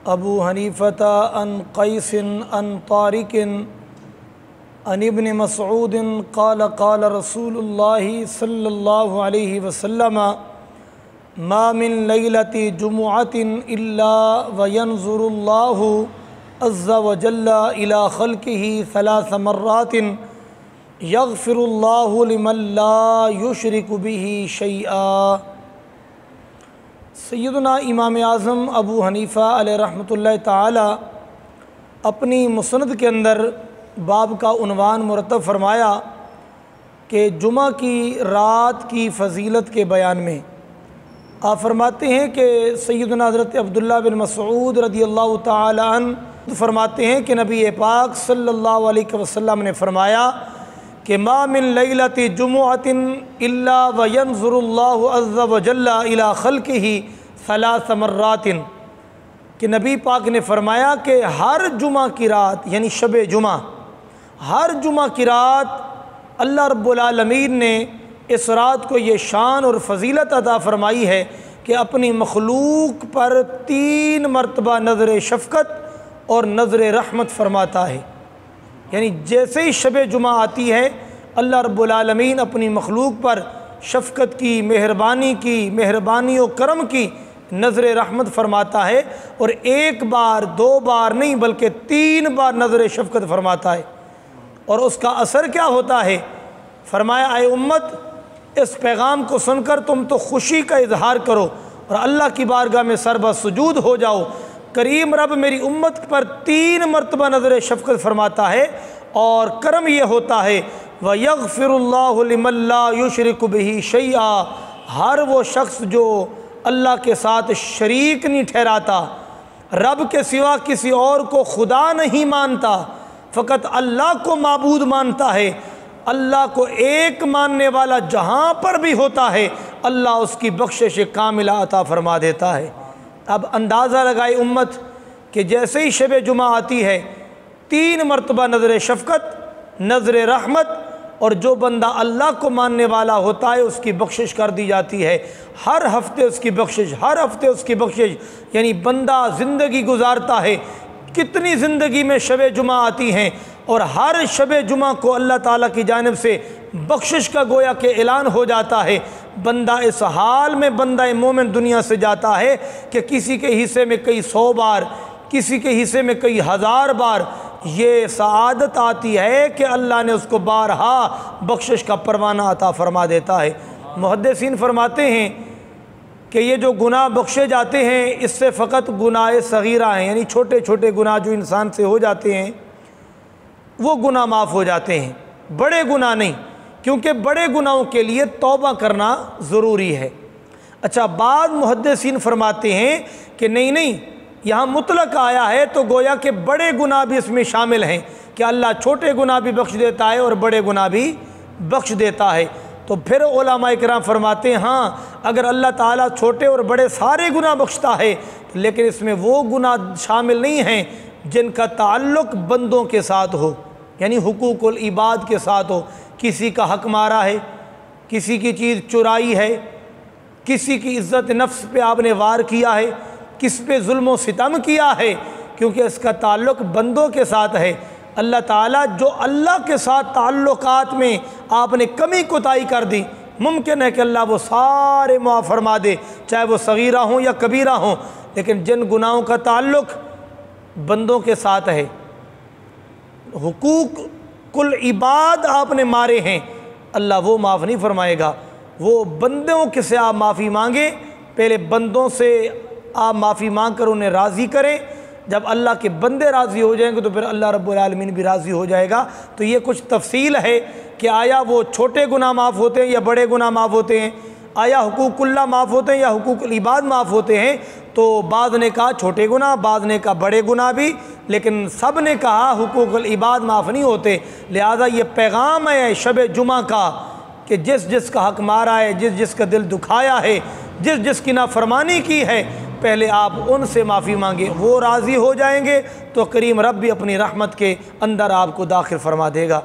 ابو حنیفۃ عن قیس عن طارق عن ابن مسعود قال قال رسول اللہ صلی اللہ علیہ وسلم ما من لیلۃ جمعۃ الا وینظر اللہ عز وجل الی خلقہ ثلاث مرات یغفر اللہ لمن لا یشرک بہ شیئا۔ سیدنا امام اعظم ابو حنیفہ علیہ رحمۃ اللہ تعالی اپنی مسند کے اندر باب کا عنوان مرتب فرمایا کہ جمعہ کی رات کی فضیلت کے بیان میں آپ فرماتے ہیں کہ سیدنا حضرت عبداللہ بن مسعود رضی اللہ تعالی عنہ فرماتے ہیں کہ نبی پاک صلی اللہ علیہ وسلم نے فرمایا کہ ما من لیلۃ جمعۃ الا وینظر اللہ عز وجل الی خلقہ ثلاث مرات، کہ نبی پاک نے فرمایا کہ ہر جمعہ کی رات یعنی شب جمعہ، ہر جمعہ کی رات اللہ رب العالمین نے اس رات کو یہ شان اور فضیلت عطا فرمائی ہے کہ اپنی مخلوق پر 3 مرتبہ نظر شفقت اور نظر رحمت فرماتا ہے۔ یعنی جیسے ہی شب جمعہ آتی ہے اللہ رب العالمین اپنی مخلوق پر شفقت کی، مہربانی و کرم کی نظر رحمت فرماتا ہے، اور 1 بار 2 بار نہیں بلکہ 3 بار نظر شفقت فرماتا ہے۔ اور اس کا اثر کیا ہوتا ہے؟ فرمایا اے امت، اس پیغام کو سن کر تم تو خوشی کا اظہار کرو اور اللہ کی بارگاہ میں سربہ سجود ہو جاؤ۔ کریم رب میری امت پر 3 مرتبہ نظر شفقت فرماتا ہے، اور کرم یہ ہوتا ہے وَيَغْفِرُ اللَّهُ لِمَن لَّا يُشْرِكُ بِهِ شَيْئًا، ہر وہ شخص جو اللہ کے ساتھ شریک نہیں ٹھہراتا، رب کے سوا کسی اور کو خدا نہیں مانتا، فقط اللہ کو معبود مانتا ہے، اللہ کو ایک ماننے والا جہاں پر بھی ہوتا ہے اللہ اس کی بخشش کاملہ عطا فرما دیتا ہے۔ اب اندازہ لگائے امت کہ جیسے ہی شب جمعہ آتی ہے 3 مرتبہ نظر شفقت، نظر رحمت، اور جو بندہ اللہ کو ماننے والا ہوتا ہے اس کی بخشش کر دی جاتی ہے، ہر ہفتے اس کی بخشش، ہر ہفتے اس کی بخشش۔ یعنی بندہ زندگی گزارتا ہے، کتنی زندگی میں شب جمعہ آتی ہیں، اور ہر شب جمعہ کو اللہ تعالیٰ کی جانب سے بخشش کا گویا کہ اعلان ہو جاتا ہے۔ بندہ اس حال میں بندہ مومن دنیا سے جاتا ہے کہ کسی کے حصے میں کئی 100 بار، کسی کے حصے میں کئی 1000 بار یہ سعادت آتی ہے کہ اللہ نے اس کو بارہا بخشش کا پروانہ عطا فرما دیتا ہے۔ محدثین فرماتے ہیں کہ یہ جو گناہ بخشے جاتے ہیں اس سے فقط گناہ صغیرہ ہیں، یعنی چھوٹے چھوٹے گناہ جو انسان سے ہو جاتے ہیں وہ گناہ معاف ہو جاتے ہیں، بڑے گناہ نہیں، کیونکہ بڑے گناہوں کے لیے توبہ کرنا ضروری ہے۔ اچھا، بعض محدثین فرماتے ہیں کہ نہیں، یہاں مطلق آیا ہے تو گویا کہ بڑے گناہ بھی اس میں شامل ہیں، کہ اللہ چھوٹے گناہ بھی بخش دیتا ہے اور بڑے گناہ بھی بخش دیتا ہے۔ تو پھر علماء کرام فرماتے ہیں ہاں، اگر اللہ تعالیٰ چھوٹے اور بڑے سارے گناہ بخشتا ہے لیکن اس میں وہ گناہ شامل نہیں ہیں جن کا تعلق بندوں کے ساتھ ہو، یعنی حقوق العباد کے ساتھ ہو، کسی کا حق مارا ہے، کسی کی چیز چرائی ہے، کسی کی عزت نفس پہ آپ نے وار کیا ہے، کس پہ ظلم و ستم کیا ہے، کیونکہ اس کا تعلق بندوں کے ساتھ ہے۔ اللہ تعالیٰ جو اللہ کے ساتھ تعلقات میں آپ نے کمی کوتاہی کر دی، ممکن ہے کہ اللہ وہ سارے معاف فرما دے، چاہے وہ صغیرہ ہوں یا کبیرہ ہوں، لیکن جن گناہوں کا تعلق بندوں کے ساتھ ہے، حقوق کل عباد آپ نے مارے ہیں، اللہ وہ معاف نہیں فرمائے گا۔ وہ بندوں کے سے آپ معافی مانگیں، پہلے بندوں سے آپ معافی مانگ کر انہیں راضی کریں، جب اللہ کے بندے راضی ہو جائیں گے تو پھر اللہ رب العالمین بھی راضی ہو جائے گا۔ تو یہ کچھ تفصیل ہے کہ آیا وہ چھوٹے گناہ معاف ہوتے ہیں یا بڑے گناہ معاف ہوتے ہیں، آیا حقوق اللہ معاف ہوتے ہیں یا حقوق العباد معاف ہوتے ہیں۔ تو بعض نے کہا چھوٹے گناہ، بعض نے کہا بڑے گناہ بھی، لیکن سب نے کہا حقوق العباد معاف نہیں ہوتے۔ لہذا یہ پیغام ہے شب جمعہ کا کہ جس جس کا حق مارا ہے، جس جس کا دل دکھایا ہے، جس جس کی نافرمانی کی ہے، پہلے آپ ان سے معافی مانگیں، وہ راضی ہو جائیں گے تو کریم رب بھی اپنی رحمت کے اندر آپ کو داخل فرما دے گا۔